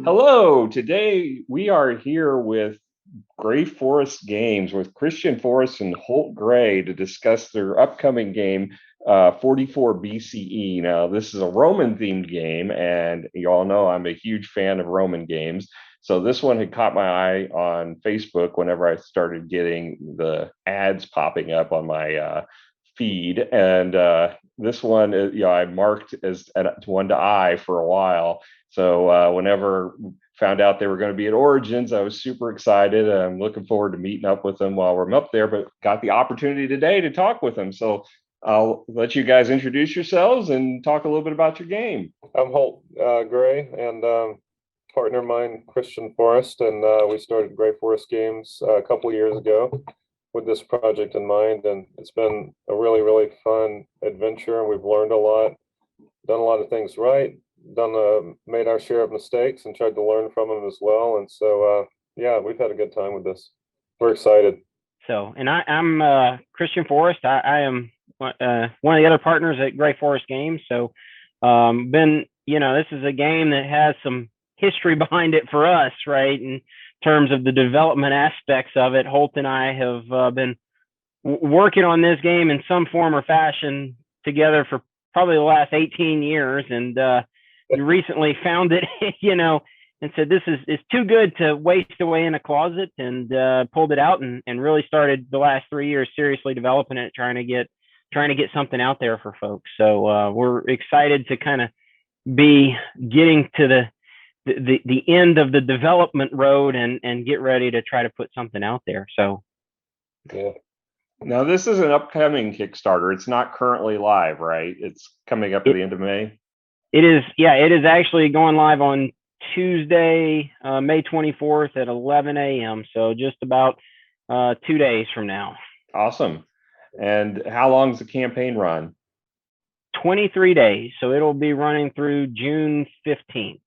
Hello, today we are here with Gray Forest Games with Christian Forrest and Holt Gray to discuss their upcoming game, 44 BCE. Now, this is a Roman themed game, and you all know I'm a huge fan of Roman games. So, this one had caught my eye on Facebook whenever I started getting the ads popping up on my feed. And this one, I marked as one to eye for a while. So whenever found out they were going to be at Origins, I was super excited. I'm looking forward to meeting up with them while we're up there, but got the opportunity today to talk with them. So I'll let you guys introduce yourselves and talk a little bit about your game. I'm Holt Gray and partner of mine, Christian Forrest, and we started Gray Forest Games a couple of years ago with this project in mind, and it's been a really, really fun adventure, and we've learned a lot, done a lot of things right, made our share of mistakes, and tried to learn from them as well. And so, yeah, we've had a good time with this. We're excited. So, and I'm Christian Forrest. I am one of the other partners at Gray Forest Games. So, this is a game that has some history behind it for us, right? In terms of the development aspects of it, Holt and I have been working on this game in some form or fashion together for probably the last 18 years. And you recently found it, and said, this is too good to waste away in a closet, and pulled it out and really started the last 3 years seriously developing it, trying to get something out there for folks. So we're excited to kind of be getting to the end of the development road and get ready to try to put something out there. So Yeah. Now, this is an upcoming Kickstarter. It's not currently live, right? It's coming up at the end of May. It is, yeah, it is actually going live on Tuesday, May 24th at 11 a.m. So just about 2 days from now. Awesome. And how long does the campaign run? 23 days. So it'll be running through June 15th.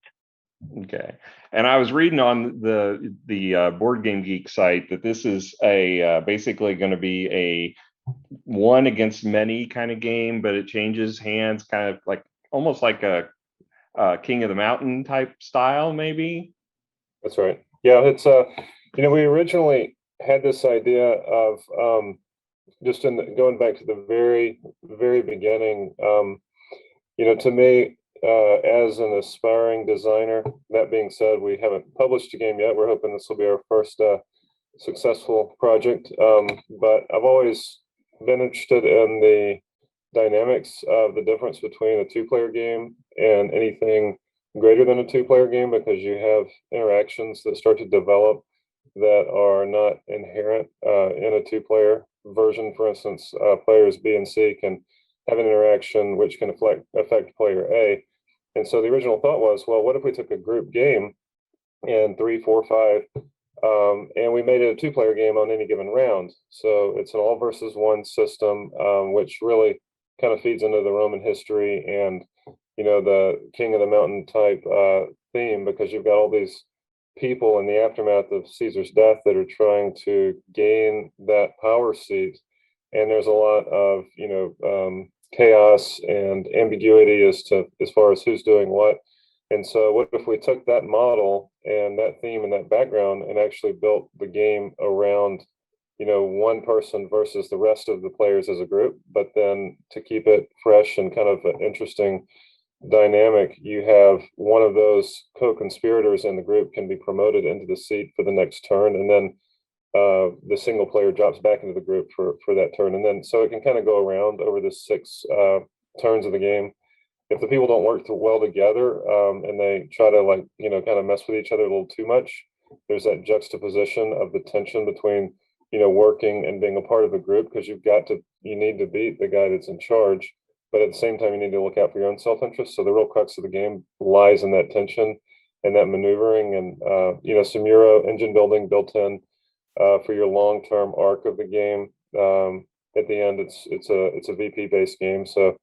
Okay. And I was reading on the Board Game Geek site that this is a basically going to be a one against many kind of game, but it changes hands kind of like almost like a King of the Mountain type style, maybe. That's right. Yeah, it's we originally had this idea of going back to the very, very beginning. To me, as an aspiring designer, that being said, we haven't published a game yet. We're hoping this will be our first successful project. But I've always been interested in the dynamics of the difference between a two-player game and anything greater than a two-player game, because you have interactions that start to develop that are not inherent in a two-player version. For instance, players B and C can have an interaction which can affect player A. And so the original thought was, well, what if we took a group game and 3, 4, 5, and we made it a two-player game on any given round. So it's an all versus one system, which really kind of feeds into the Roman history and the King of the Mountain type theme, because you've got all these people in the aftermath of Caesar's death that are trying to gain that power seat, and there's a lot of chaos and ambiguity as far as who's doing what. And so what if we took that model and that theme and that background and actually built the game around one person versus the rest of the players as a group, but then to keep it fresh and kind of an interesting dynamic, you have one of those co-conspirators in the group can be promoted into the seat for the next turn, and then the single player drops back into the group for that turn. And then so it can kind of go around over the 6 turns of the game. If the people don't work too well together, and they try to kind of mess with each other a little too much, there's that juxtaposition of the tension between working and being a part of the group, because you need to beat the guy that's in charge, but at the same time you need to look out for your own self-interest. So the real crux of the game lies in that tension and that maneuvering, and some Euro engine building built in for your long-term arc of the game. At the end, it's a VP based game, so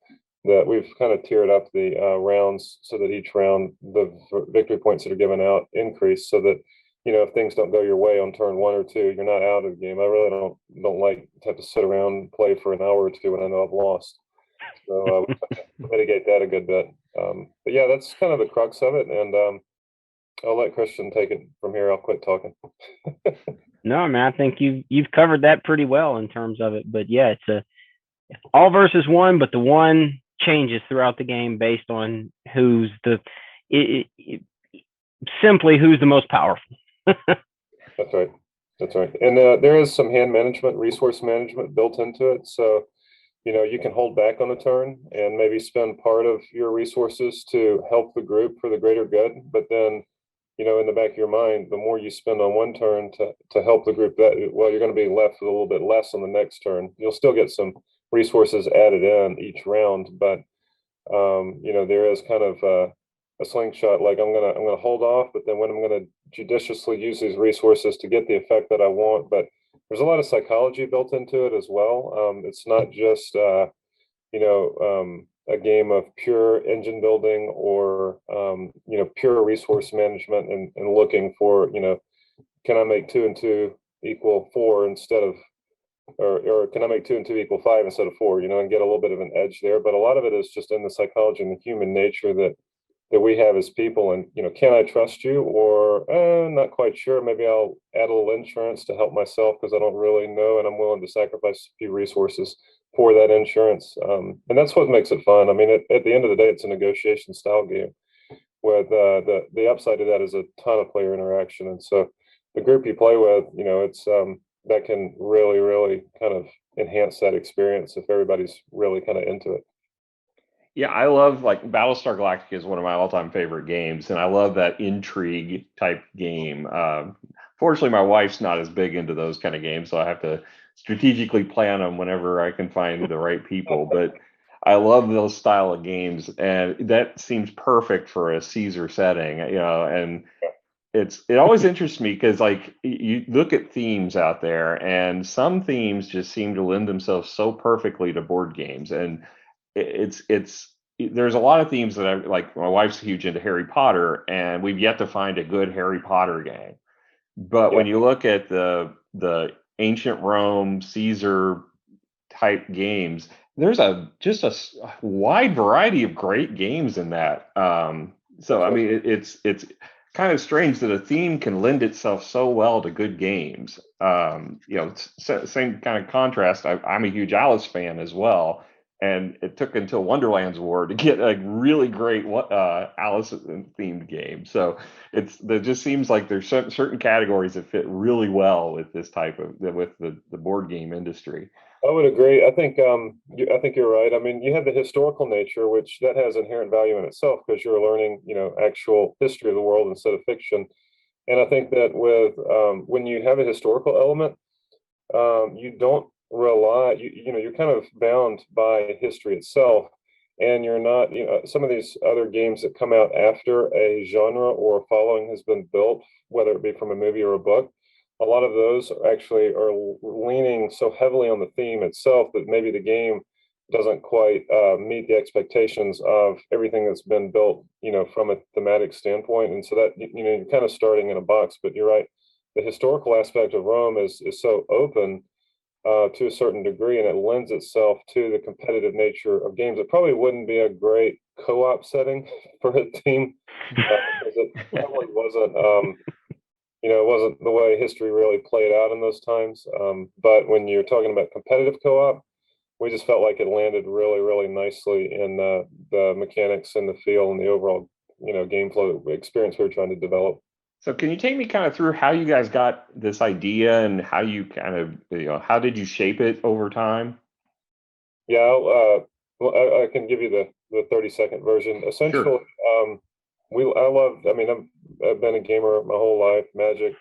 that we've kind of tiered up the rounds so that each round the victory points that are given out increase, so that if things don't go your way on turn 1 or 2, you're not out of the game. I really don't like to have to sit around and play for an hour or two when I know I've lost. So we mitigate that a good bit. But yeah, that's kind of the crux of it. And I'll let Christian take it from here. I'll quit talking. No, man, I think you've covered that pretty well in terms of it. But yeah, it's a all versus one, but the one changes throughout the game based on who's simply who's the most powerful. That's right. That's right. And there is some hand management, resource management built into it. So, you can hold back on a turn and maybe spend part of your resources to help the group for the greater good. But then, in the back of your mind, the more you spend on one turn to help the group, you're going to be left with a little bit less on the next turn. You'll still get some resources added in each round, but there is kind of a slingshot. Like I'm gonna hold off, but then when I'm gonna judiciously use these resources to get the effect that I want. But there's a lot of psychology built into it as well. It's not just a game of pure engine building or pure resource management and looking for can I make 2 and 2 equal 4 instead of or can I make 2 and 2 equal 5 instead of 4, and get a little bit of an edge there. But a lot of it is just in the psychology and the human nature that we have as people. And, can I trust you? Or not quite sure. Maybe I'll add a little insurance to help myself because I don't really know. And I'm willing to sacrifice a few resources for that insurance. And that's what makes it fun. I mean, at the end of the day, it's a negotiation style game with the upside of that is a ton of player interaction. And so the group you play with, it's that can really, really kind of enhance that experience if everybody's really kind of into it. Yeah, I love like Battlestar Galactica is one of my all-time favorite games, and I love that intrigue type game. Fortunately, my wife's not as big into those kind of games, so I have to strategically plan them whenever I can find the right people. But I love those style of games, and that seems perfect for a Caesar setting, and it always interests me because like you look at themes out there and some themes just seem to lend themselves so perfectly to board games, and it's there's a lot of themes that I like. My wife's huge into Harry Potter, and we've yet to find a good Harry Potter game. But when you look at the ancient Rome Caesar type games, there's just a wide variety of great games in that. So I mean, it's kind of strange that a theme can lend itself so well to good games. Same kind of contrast. I'm a huge Alice fan as well, and it took until Wonderland's War to get a really great Alice themed game. So there just seems like there's certain categories that fit really well with this type of with the board game industry. I would agree. I think you're right. I mean, you have the historical nature, which that has inherent value in itself because you're learning, actual history of the world instead of fiction. And I think that with when you have a historical element, you don't rely. You're kind of bound by history itself, and you're not. Some of these other games that come out after a genre or a following has been built, whether it be from a movie or a book, a lot of those actually are leaning so heavily on the theme itself that maybe the game doesn't quite meet the expectations of everything that's been built, from a thematic standpoint. And so that, you're kind of starting in a box. But you're right, the historical aspect of Rome is so open to a certain degree, and it lends itself to the competitive nature of games. It probably wouldn't be a great co-op setting for a team because it probably wasn't. It wasn't the way history really played out in those times. But when you're talking about competitive co-op, we just felt like it landed really, really nicely in the mechanics and the feel and the overall, game flow experience we were trying to develop. So can you take me kind of through how you guys got this idea and how you kind of, how did you shape it over time? Yeah, well, I can give you the 30-second version. Essentially, Sure. I mean, I've been a gamer my whole life, Magic,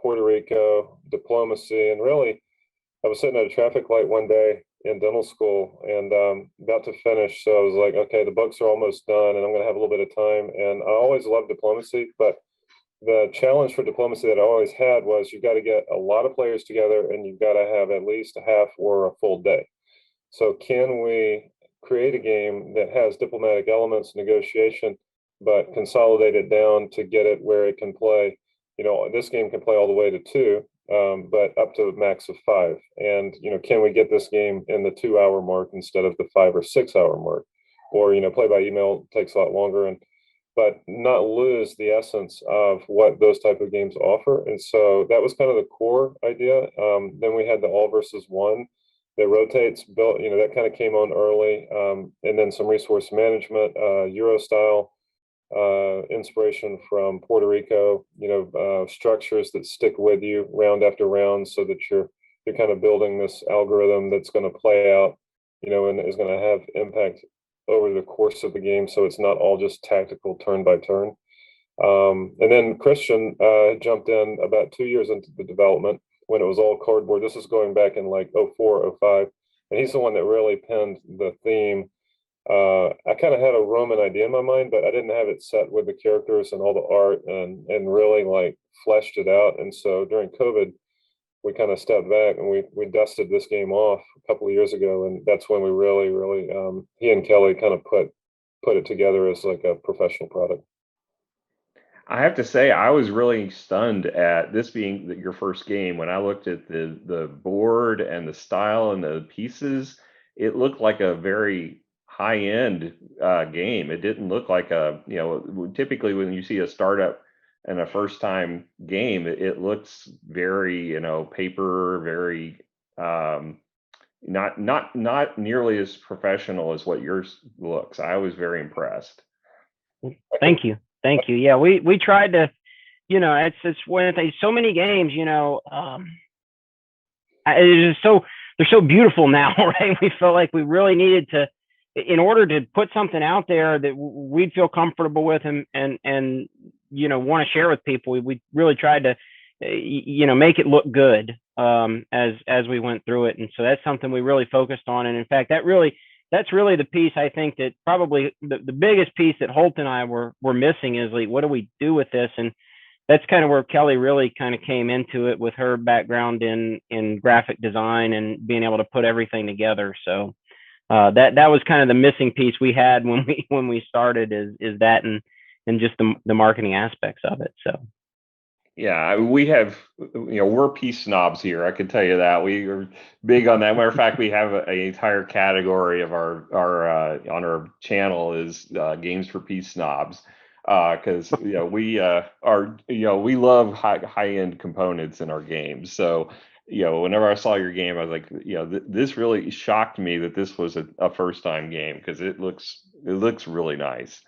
Puerto Rico, diplomacy, and really, I was sitting at a traffic light one day in dental school and about to finish. So I was like, okay, the books are almost done and I'm going to have a little bit of time. And I always loved diplomacy, but the challenge for diplomacy that I always had was you've got to get a lot of players together and you've got to have at least a half or a full day. So can we create a game that has diplomatic elements, negotiation, but consolidate it down to get it where it can play? This game can play all the way to 2, but up to a max of 5. And, can we get this game in the 2-hour mark instead of the 5 or 6 hour mark? Or, play by email takes a lot longer. And but not lose the essence of what those type of games offer. And so that was kind of the core idea. Then we had the all versus one that rotates built, that kind of came on early. And then some resource management, Euro style inspiration from Puerto Rico, structures that stick with you round after round so that you're kind of building this algorithm that's going to play out, and is going to have impact over the course of the game. So it's not all just tactical turn by turn. And then Christian jumped in about 2 years into the development when it was all cardboard. This is going back in like 04, 05. And he's the one that really pinned the theme. I kind of had a Roman idea in my mind, but I didn't have it set with the characters and all the art and really like fleshed it out. And so during COVID, we kind of stepped back and we dusted this game off a couple of years ago, and that's when we really he and Kelly kind of put it together as like a professional product. I have to say, I was really stunned at this being your first game. When I looked at the board and the style and the pieces, it looked like a very high end game. It didn't look like typically when you see a startup and a first time game, it looks very, paper, very not nearly as professional as what yours looks. I was very impressed. Thank you. Yeah, we tried to, it's when so many games, it's just they're so beautiful now, right? We felt like we really needed to, in order to put something out there that we'd feel comfortable with and want to share with people. We really tried to, make it look good as we went through it. And so that's something we really focused on. And in fact, that's really the piece I think that probably the biggest piece that Holt and I were missing is like, what do we do with this? And that's kind of where Kelly really kind of came into it with her background in graphic design and being able to put everything together. So that was kind of the missing piece we had when we started is that and just the marketing aspects of it. So. Yeah, we have, we're piece snobs here. I can tell you that we are big on that. Matter of fact, we have an entire category of our on our channel is games for piece snobs, because we we love high end components in our games. So whenever I saw your game, I was like, this really shocked me that this was a first time game because it looks really nice.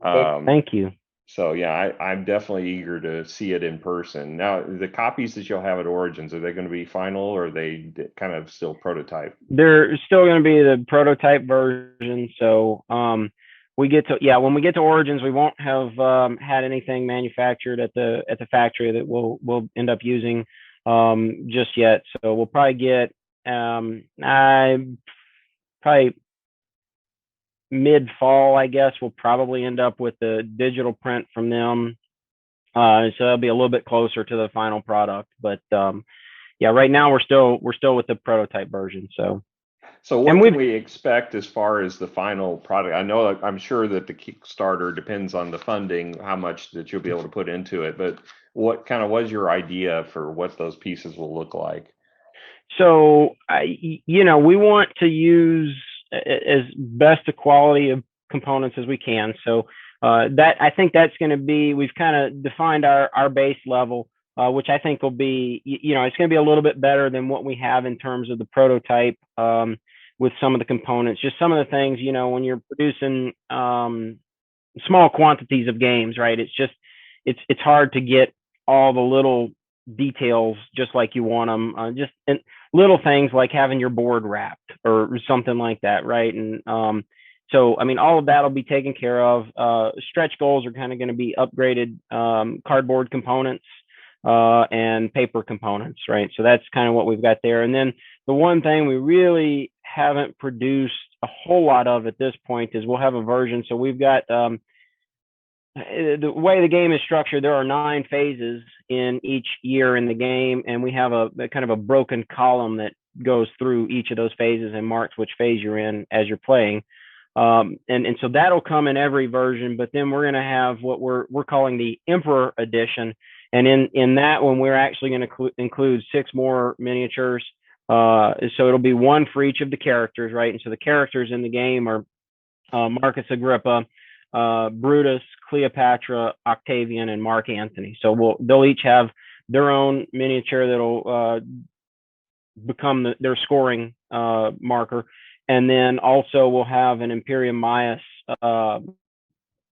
Thank you. So yeah, I'm definitely eager to see it in person. Now, the copies that you'll have at Origins, are they going to be final or are they kind of still prototype? They're still going to be the prototype version. So when we get to Origins, we won't have had anything manufactured at the factory that we'll end up using just yet. So we'll probably get probably mid-fall, I guess. We'll probably end up with the digital print from them, so that'll be a little bit closer to the final product. But right now we're still with the prototype version. So what can we expect as far as the final product? I'm sure that the Kickstarter depends on the funding, how much that you'll be able to put into it. But what kind of was your idea for what those pieces will look like? So we want to use as best a quality of components as we can. So that I think that's going to be, we've kind of defined our base level, which I think will be, it's going to be a little bit better than what we have in terms of the prototype with some of the components. Just some of the things, when you're producing small quantities of games, right? It's hard to get all the little details just like you want them. And little things like having your board wrapped or something like that, right? And so I mean, all of that will be taken care of. Stretch goals are kind of going to be upgraded cardboard components and paper components, right? So that's kind of what we've got there. And then the one thing we really haven't produced a whole lot of at this point is we'll have a version. So we've got the way the game is structured, there are 9 phases in each year in the game, and we have a kind of a broken column that goes through each of those phases and marks which phase you're in as you're playing. And so that'll come in every version, but then we're going to have what we're calling the Emperor Edition, and in that one we're actually going to include 6 more miniatures. So it'll be 1 for each of the characters, right? And so the characters in the game are Marcus Agrippa, Brutus, Cleopatra, Octavian, and Mark Antony. So they'll each have their own miniature that'll become their scoring marker, and then also we'll have an Imperium Maius.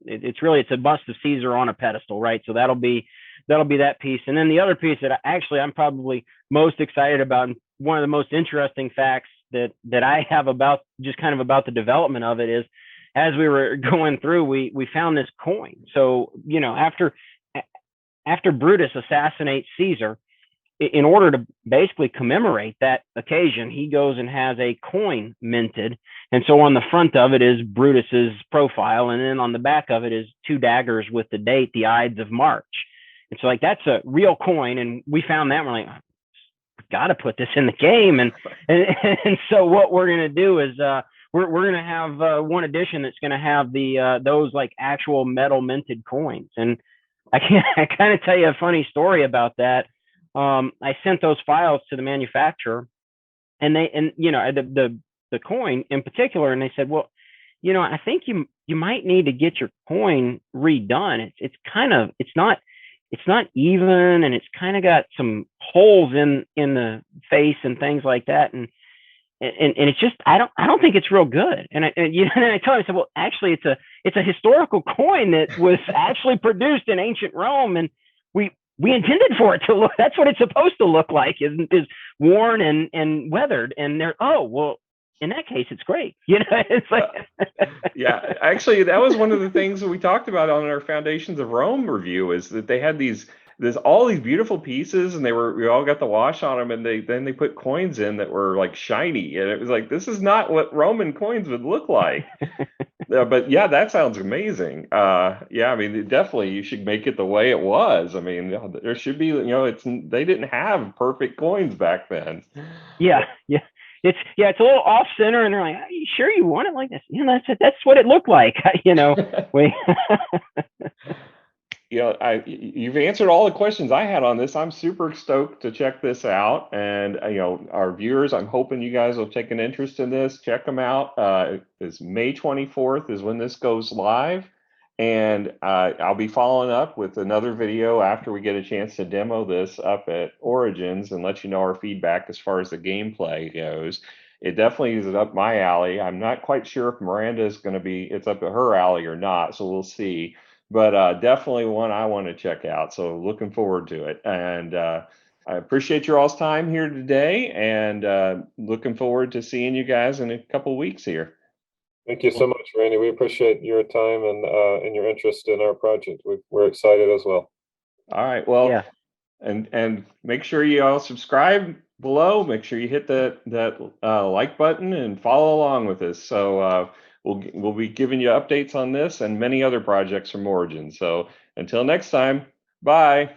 It's a bust of Caesar on a pedestal, right? So that'll be that piece, and then the other piece that I'm probably most excited about, and one of the most interesting facts that I have about the development of it is, as we were going through, we found this coin. So after Brutus assassinates Caesar, in order to basically commemorate that occasion, he goes and has a coin minted. And so on the front of it is Brutus's profile, and then on the back of it is 2 daggers with the date, the Ides of March. And so that's a real coin, and we found that, and we're like, we've got to put this in the game. And so what we're going to do is we're going to have one edition that's going to have those like actual metal minted coins. And I kind of tell you a funny story about that. I sent those files to the manufacturer, and the coin in particular, and they said, well, I think you might need to get your coin redone. It's not even, and it's kind of got some holes in the face and things like that, and it's just I don't think it's real good. And I told him, I said, well, actually it's a historical coin that was actually produced in ancient Rome, and we intended for it to look, that's what it's supposed to look like, is worn and weathered. And they're, oh, well, in that case, it's great. It's like, yeah, actually, that was one of the things that we talked about on our Foundations of Rome review, is that they had there's all these beautiful pieces, and we all got the wash on them, and then they put coins in that were like shiny, and it was like, this is not what Roman coins would look like. But yeah, that sounds amazing. Yeah, I mean, definitely you should make it the way it was. I mean, there should be, they didn't have perfect coins back then. Yeah. It's a little off center, and they're like, are you sure you want it like this? That's what it looked like. You've answered all the questions I had on this. I'm super stoked to check this out, and our viewers, I'm hoping you guys will take an interest in this. Check them out. It's May 24th is when this goes live, and I'll be following up with another video after we get a chance to demo this up at Origins and let you know our feedback as far as the gameplay goes. It definitely is up my alley. I'm not quite sure if Miranda is going to it's up at her alley or not, so we'll see. But definitely one I want to check out. So looking forward to it. And I appreciate your all's time here today, and looking forward to seeing you guys in a couple of weeks here. Thank you so much, Randy. We appreciate your time and your interest in our project. We're excited as well. All right. Well, yeah. And make sure you all subscribe below. Make sure you hit that like button and follow along with us. So we'll be giving you updates on this and many other projects from Origin. So until next time, bye.